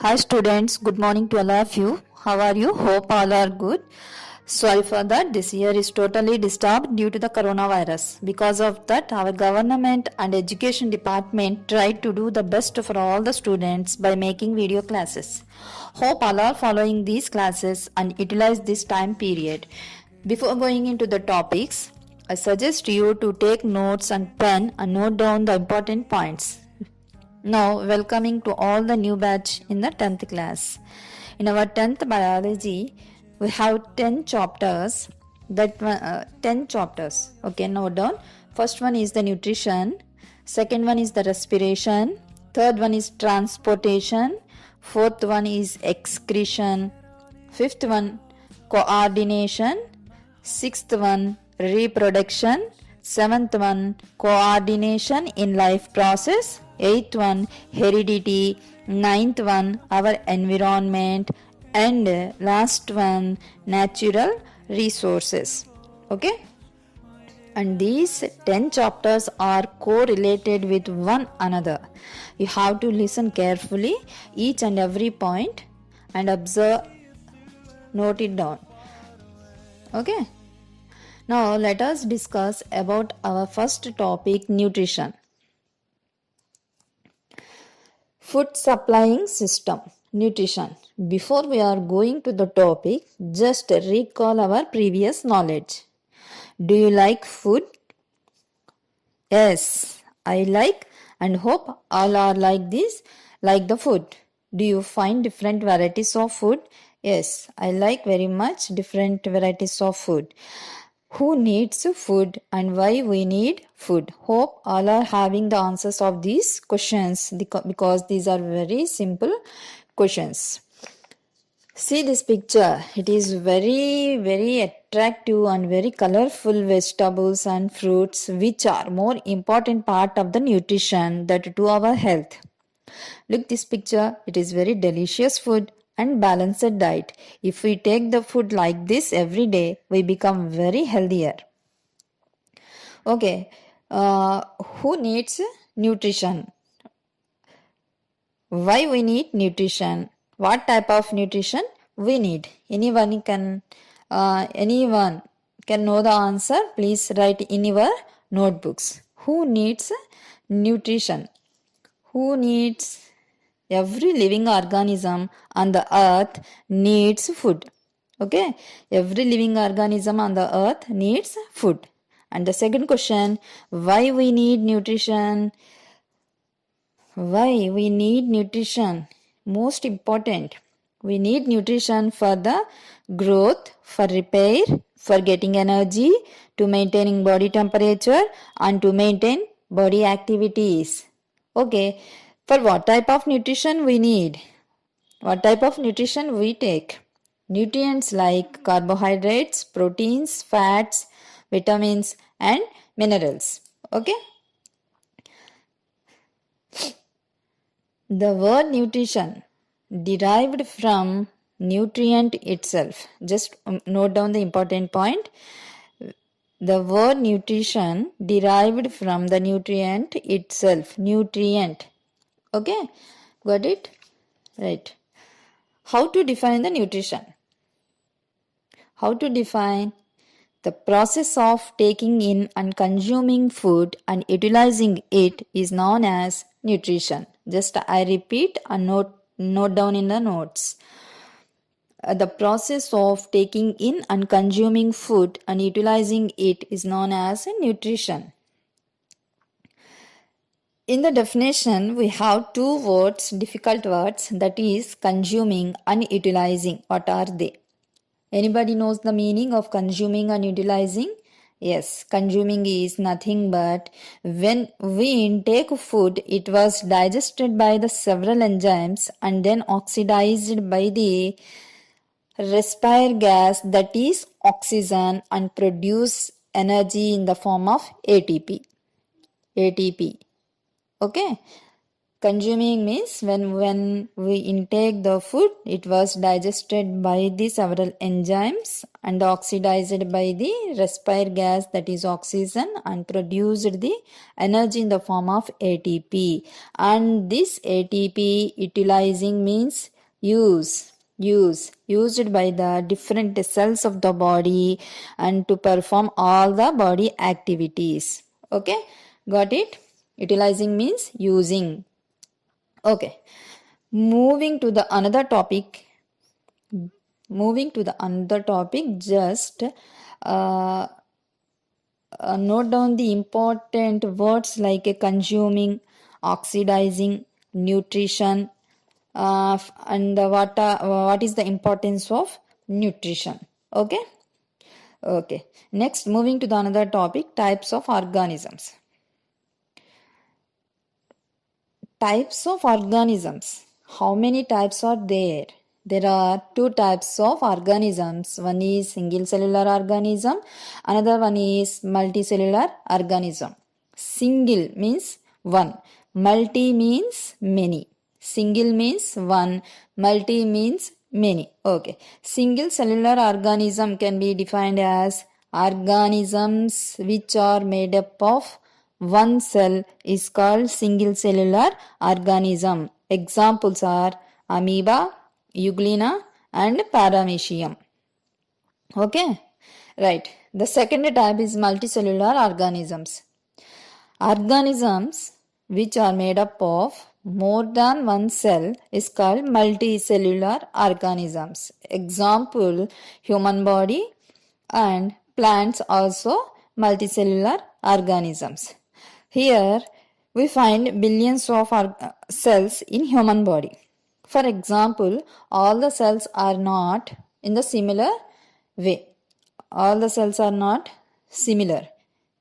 Hi students, good morning to all of you. How are you? Hope all are good. Sorry for that. This year is totally disturbed due to the coronavirus. Because of that, our government and education department tried to do the best for all the students by making video classes. Hope all are following these classes and utilize this time period. Before going into the topics, I suggest you to take notes and pen and note down the important points. Now, welcoming to all the new batch in the 10th class. In our 10th biology, we have 10 chapters. 10 chapters. Okay, note down. First one is the nutrition. Second one is the respiration. Third one is transportation. Fourth one is excretion. Fifth one, coordination. Sixth one, reproduction. Seventh one, coordination in life process. Eighth one, heredity. Ninth one, our environment. And last one, natural resources. Okay? And these 10 chapters are correlated with one another. You have to listen carefully each and every point and observe, note it down. Okay? Now let us discuss about our first topic, nutrition. Food supplying system, nutrition. Before we are going to the topic, just recall our previous knowledge. Do you like food? Yes, I like and hope all are like this, like the food. Do you find different varieties of food? Yes, I like very much different varieties of food. Who needs food and why we need food? Hope all are having the answers of these questions because these are very simple questions. See this picture. It is very attractive and very colorful vegetables and fruits which are more important part of the nutrition that to our health. Look this picture. It is very delicious food and balanced diet. If we take the food like this every day, we become very healthier. Okay, who needs nutrition? Why we need nutrition? What type of nutrition we need? Anyone can know the answer? Please write in your notebooks. Who needs nutrition? Who needs? Every living organism on the earth needs food. Okay, every living organism on the earth needs food. And the second question, why we need nutrition? Why we need nutrition? Most important, we need nutrition for the growth, for repair, for getting energy, to maintaining body temperature and to maintain body activities. Okay, for what type of nutrition we need? What type of nutrition we take? Nutrients like carbohydrates, proteins, fats, vitamins and minerals. Okay? The word nutrition derived from nutrient itself. Just note down the important point. The word nutrition derived from the nutrient itself. Nutrient. Okay? Got it? Right. How to define the nutrition? How to define? The process of taking in and consuming food and utilizing it is known as nutrition. Just I repeat and note down in the notes. The process of taking in and consuming food and utilizing it is known as nutrition. In the definition, we have two words, difficult words, that is consuming and utilizing. What are they? Anybody knows the meaning of consuming and utilizing? Yes, consuming is nothing but when we intake food, it was digested by the several enzymes and then oxidized by the respire gas, that is oxygen, and produce energy in the form of ATP. ATP. Okay. Consuming means when we intake the food, it was digested by the several enzymes and oxidized by the respire gas, that is oxygen, and produced the energy in the form of ATP. And this ATP utilizing means used by the different cells of the body and to perform all the body activities. Okay, got it? Utilizing means using. Okay, moving to the another topic. Just note down the important words like consuming, oxidizing, nutrition, and what is the importance of nutrition. Okay. Okay. Next, moving to the another topic, types of organisms. Types of organisms. How many types are there? There are two types of organisms. One is single cellular organism, another one is multicellular organism. Single means one, multi means many. Single means one, multi means many. Okay. Single cellular organism can be defined as organisms which are made up of one cell is called single cellular organism. Examples are amoeba, euglena, and paramecium. Okay, right. The second type is multicellular organisms. Organisms which are made up of more than one cell is called multicellular organisms. Example, human body and plants also multicellular organisms. Here we find billions of cells in human body. For example, all the cells are not in the similar way. All the cells are not similar.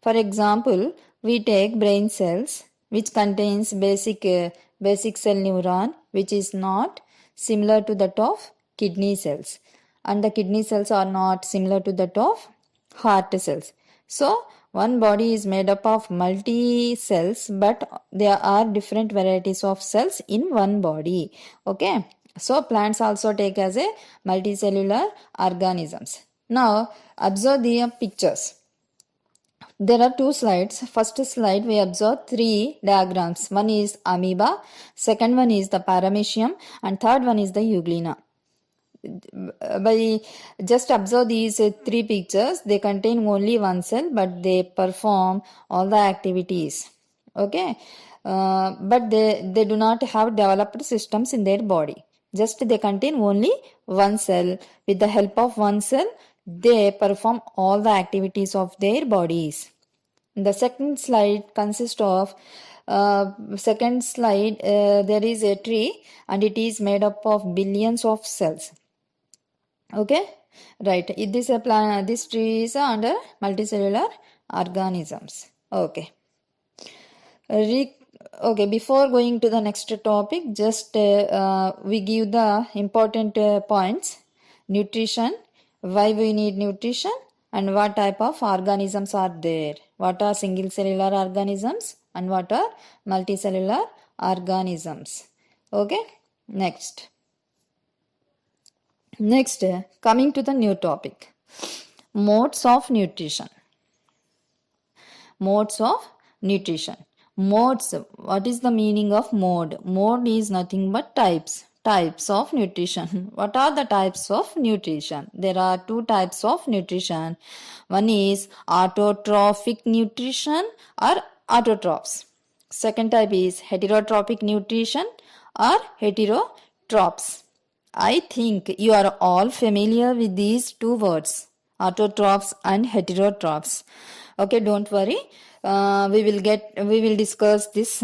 For example, we take brain cells which contains basic cell neuron which is not similar to that of kidney cells, and the kidney cells are not similar to that of heart cells. So one body is made up of multi cells, but there are different varieties of cells in one body. Okay, so plants also take as a multicellular organisms. Now observe the pictures. There are two slides. First slide we observe three diagrams. One is amoeba, second one is the paramecium, and third one is the euglena. By just observe these three pictures, they contain only one cell but they perform all the activities. Okay, but they do not have developed systems in their body. Just they contain only one cell. With the help of one cell, they perform all the activities of their bodies. The second slide consists of there is a tree and it is made up of billions of cells. Okay, right. This tree is under multicellular organisms. Okay. Okay, before going to the next topic, just we give the important points. Nutrition, why we need nutrition, and what type of organisms are there. What are single cellular organisms and what are multicellular organisms. Okay, next, coming to the new topic, modes of nutrition. Modes of nutrition. Modes, what is the meaning of mode? Mode is nothing but types of nutrition. What are the types of nutrition? There are two types of nutrition. One is autotrophic nutrition or autotrophs. Second type is heterotrophic nutrition or heterotrophs. I think you are all familiar with these two words, autotrophs and heterotrophs. Okay, don't worry. We will discuss this.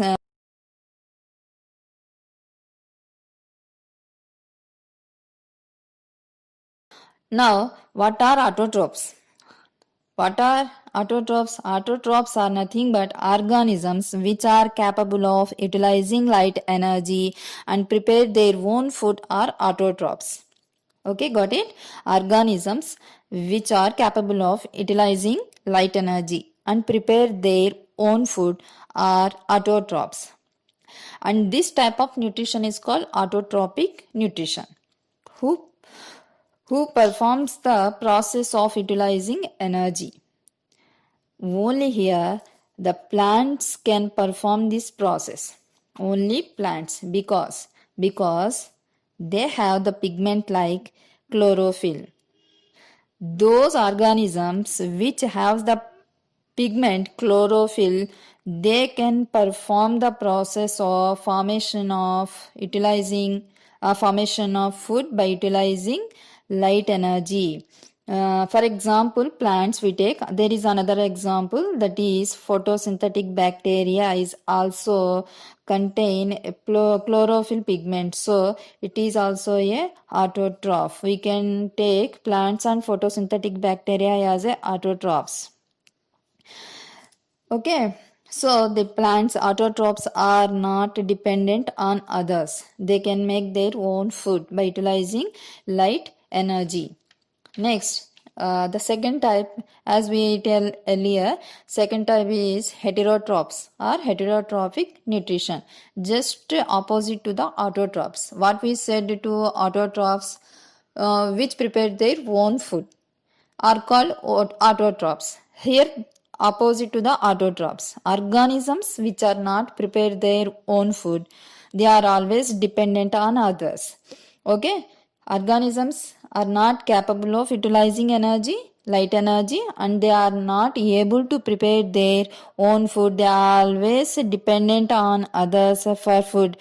Now, what are autotrophs? What are autotrophs? Autotrophs are nothing but organisms which are capable of utilizing light energy and prepare their own food are autotrophs. Okay, got it? Organisms which are capable of utilizing light energy and prepare their own food are autotrophs. And this type of nutrition is called autotrophic nutrition. Who performs the process of utilizing energy? Only here the plants can perform this process. Only plants, because they have the pigment like chlorophyll. Those organisms which have the pigment chlorophyll, they can perform the process of formation of food by utilizing light energy. For example, plants we take, there is another example, that is photosynthetic bacteria is also contain a chlorophyll pigment, so it is also a autotroph. We can take plants and photosynthetic bacteria as a autotrophs. Okay, so the plants autotrophs are not dependent on others. They can make their own food by utilizing light energy. Next, the second type, as we tell earlier, second type is heterotrophs or heterotrophic nutrition, just opposite to the autotrophs. What we said to autotrophs, which prepare their own food, are called autotrophs. Here, opposite to the autotrophs, organisms which are not prepare their own food, they are always dependent on others. Okay, organisms are not capable of utilizing energy, light energy, and they are not able to prepare their own food. They are always dependent on others for food.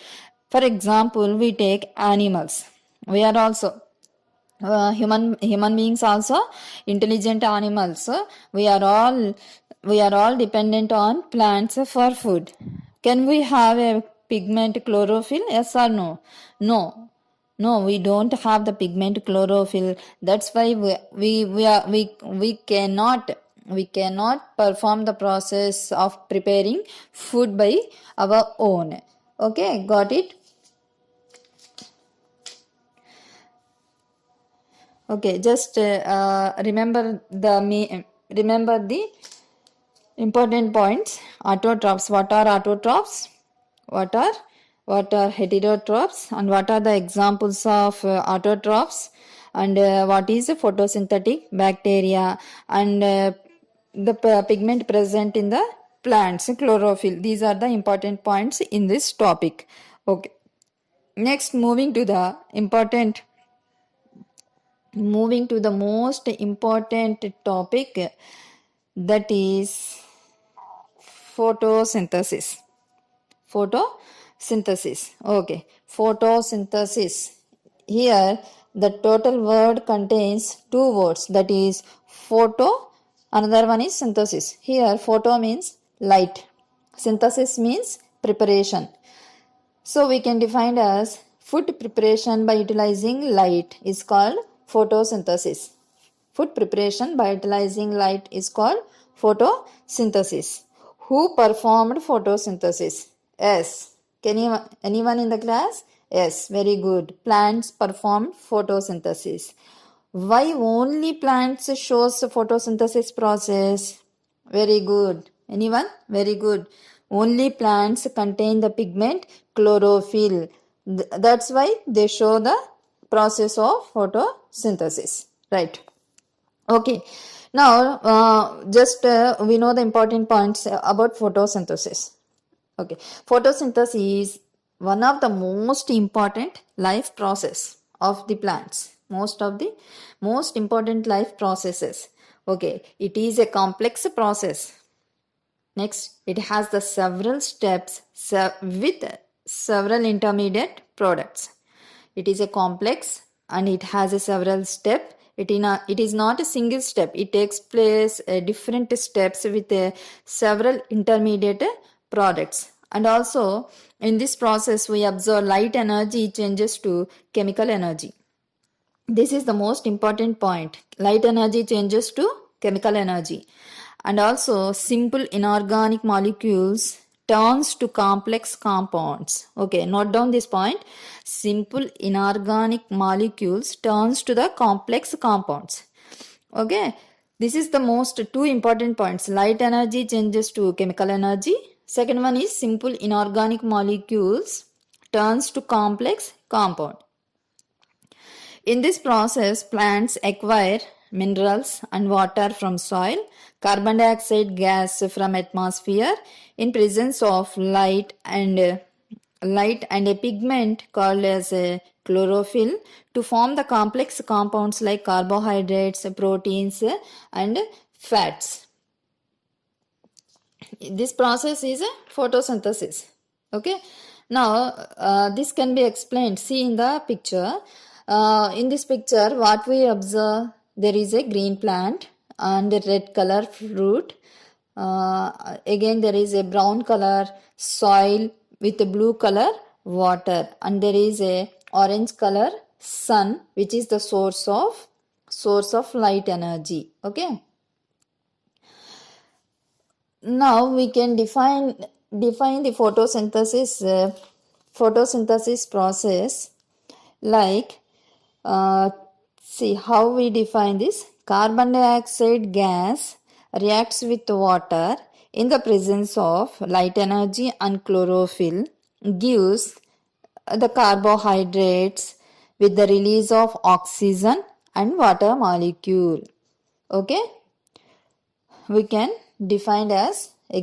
For example, we take animals. We are also human beings also intelligent animals. We are all dependent on plants for food. Can we have a pigment chlorophyll? Yes or no? No, we don't have the pigment chlorophyll. That's why we cannot perform the process of preparing food by our own. Okay, got it? Okay, just remember the important points. Autotrophs. What are autotrophs? What are heterotrophs? And what are the examples of autotrophs? And what is a photosynthetic bacteria? And the pigment present in the plants, chlorophyll. These are the important points in this topic. Okay. Next, moving to the most important topic, that is photosynthesis. Okay, photosynthesis. Here the total word contains two words, that is photo, another one is synthesis. Here photo means light, synthesis means preparation. So we can define as food preparation by utilizing light is called photosynthesis. Food preparation by utilizing light is called photosynthesis. Who performed photosynthesis? Yes. Anyone in the class? Yes, very good. Plants performed photosynthesis. Why only plants shows photosynthesis process? Very good. Anyone? Very good. Only plants contain the pigment chlorophyll. That's why they show the process of photosynthesis. Right. Okay. Now, just we know the important points about photosynthesis. Okay. Photosynthesis is one of the most important life process of the plants. Most important life processes. Okay. It is a complex process. Next, it has the several steps with several intermediate products. It is a complex and it has a several steps. It is not a single step. It takes place different steps with several intermediate products. And also, in this process, we observe light energy changes to chemical energy. This is the most important point. Light energy changes to chemical energy. And also, simple inorganic molecules turns to complex compounds. Okay, note down this point. Simple inorganic molecules turns to the complex compounds. Okay, this is the most two important points. Light energy changes to chemical energy Second one is simple inorganic molecules turns to complex compound. In this process, plants acquire minerals and water from soil, carbon dioxide gas from atmosphere in presence of light and a pigment called as a chlorophyll to form the complex compounds like carbohydrates, proteins and fats. This process is a photosynthesis. Okay, now this can be explained. See in the picture. In this picture what we observe, there is a green plant and a red color fruit. Again there is a brown color soil with a blue color water, and there is a orange color sun, which is the source of light energy. Okay, now we can define the photosynthesis process, like see how we define this. Carbon dioxide gas reacts with water in the presence of light energy, and chlorophyll gives the carbohydrates with the release of oxygen and water molecule. Okay, we can define as, I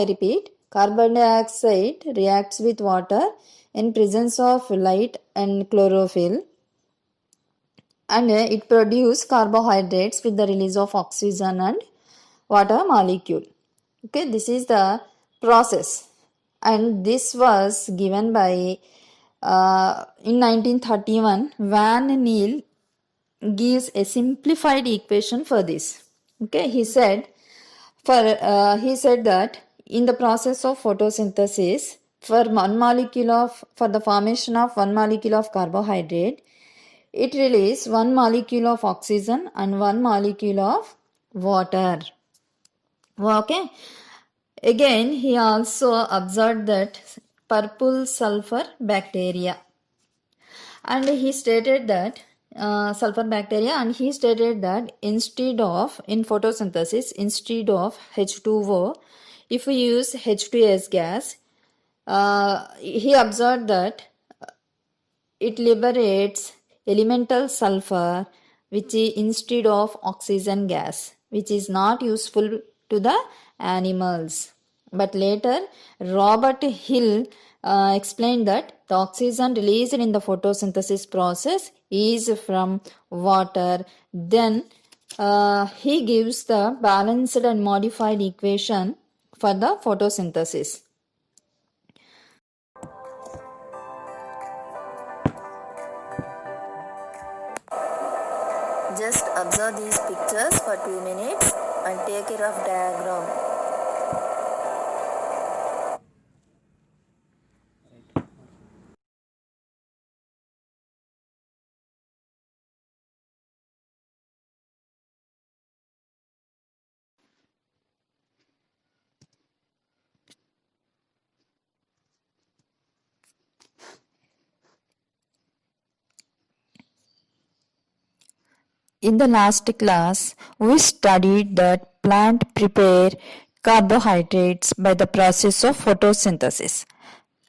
repeat, carbon dioxide reacts with water in presence of light and chlorophyll, and it produces carbohydrates with the release of oxygen and water molecule. Okay, this is the process, and this was given by in 1931 Van Niel gives a simplified equation for this. Okay, he said that in the process of photosynthesis, for the formation of 1 molecule of carbohydrate, it releases 1 molecule of oxygen and 1 molecule of water. Okay, again he also observed that purple sulfur bacteria, and he stated that instead of H2O, if we use H2S gas, he observed that it liberates elemental sulfur, which is instead of oxygen gas, which is not useful to the animals. But later Robert Hill explained that the oxygen released in the photosynthesis process is from water. Then he gives the balanced and modified equation for the photosynthesis. Just observe these pictures for 2 minutes and take a rough diagram. In the last class, we studied that plant prepare carbohydrates by the process of photosynthesis.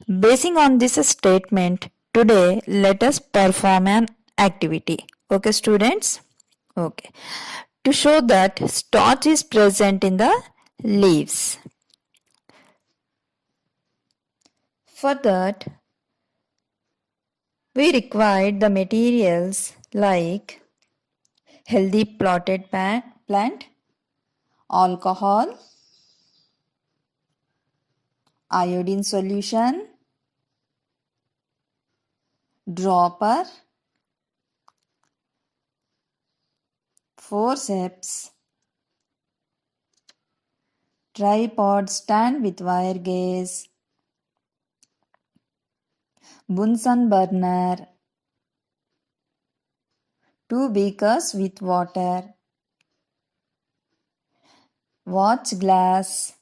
Basing on this statement, today let us perform an activity. Okay, students? Okay. To show that starch is present in the leaves. For that, we required the materials like healthy plotted plant, alcohol, iodine solution, dropper, forceps, tripod stand with wire gauge, Bunsen burner, 2 beakers with water, watch glass,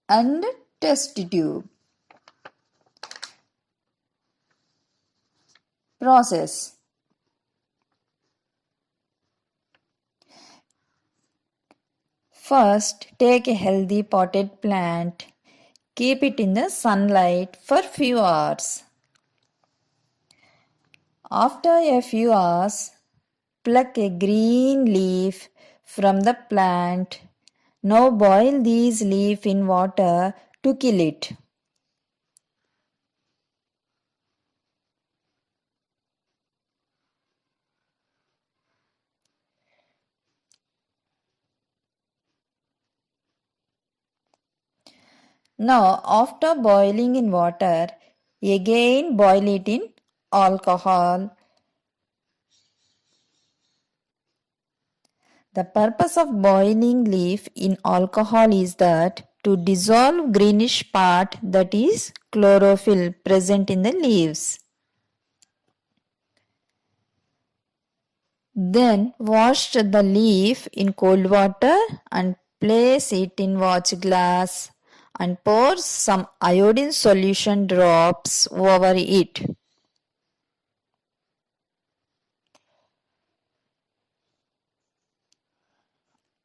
and test tube. Process. First, take a healthy potted plant. Keep it in the sunlight for few hours. After a few hours, pluck a green leaf from the plant. Now boil these leaves in water to kill it. Now, after boiling in water, again boil it in alcohol. The purpose of boiling leaf in alcohol is that to dissolve greenish part, that is chlorophyll present in the leaves. Then wash the leaf in cold water and place it in watch glass and pour some iodine solution drops over it.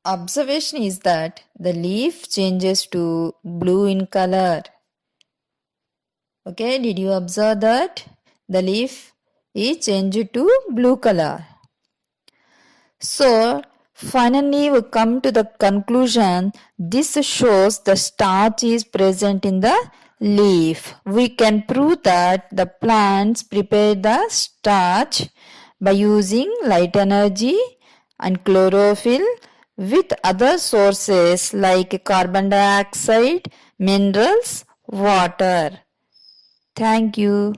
Observation is that the leaf changes to blue in color. Okay, did you observe that? The leaf is changed to blue color. So, finally we come to the conclusion. This shows the starch is present in the leaf. We can prove that the plants prepare the starch by using light energy and chlorophyll with other sources like carbon dioxide, minerals, water. Thank you.